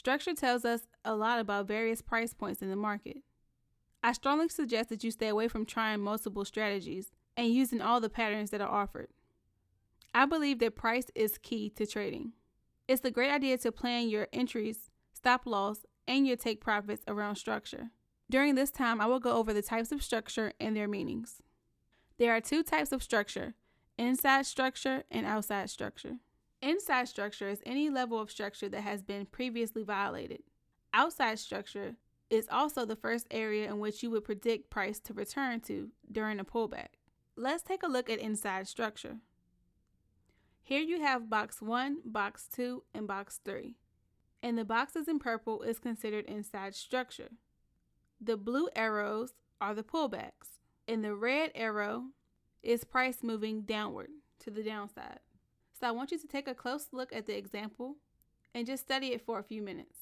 Structure tells us a lot about various price points in the market. I strongly suggest that you stay away from trying multiple strategies and using all the patterns that are offered. I believe that price is key to trading. It's a great idea to plan your entries, stop loss, and your take profits around structure. During this time, I will go over the types of structure and their meanings. There are two types of structure: inside structure and outside structure. Inside structure is any level of structure that has been previously violated. Outside structure is also the first area in which you would predict price to return to during a pullback. Let's take a look at inside structure. Here you have box 1, box 2, and box 3. And the boxes in purple is considered inside structure. The blue arrows are the pullbacks, and the red arrow is price moving downward to the downside. So I want you to take a close look at the example and just study it for a few minutes.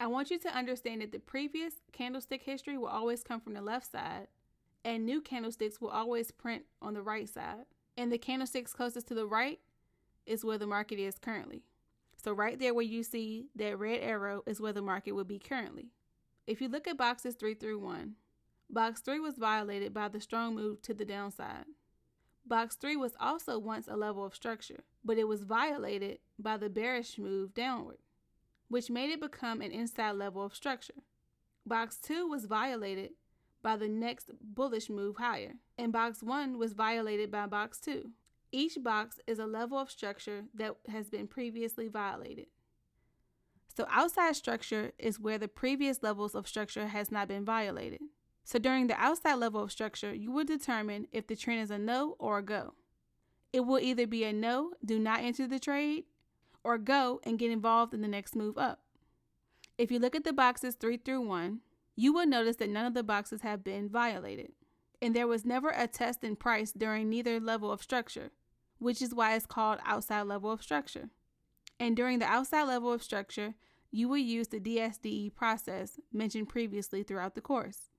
I want you to understand that the previous candlestick history will always come from the left side, and new candlesticks will always print on the right side. And the candlesticks closest to the right is where the market is currently. So right there where you see that red arrow is where the market would be currently. If you look at boxes 3 through 1, box 3 was violated by the strong move to the downside. Box 3 was also once a level of structure, but it was violated by the bearish move downward, which made it become an inside level of structure. Box 2 was violated by the next bullish move higher, and box 1 was violated by box 2. Each box is a level of structure that has been previously violated. So outside structure is where the previous levels of structure has not been violated. So during the outside level of structure, you will determine if the trend is a no or a go. It will either be a no, do not enter the trade, or go and get involved in the next move up. If you look at the boxes 3 through 1, you will notice that none of the boxes have been violated. And there was never a test in price during neither level of structure, which is why it's called outside level of structure. And during the outside level of structure, you will use the DSDE process mentioned previously throughout the course.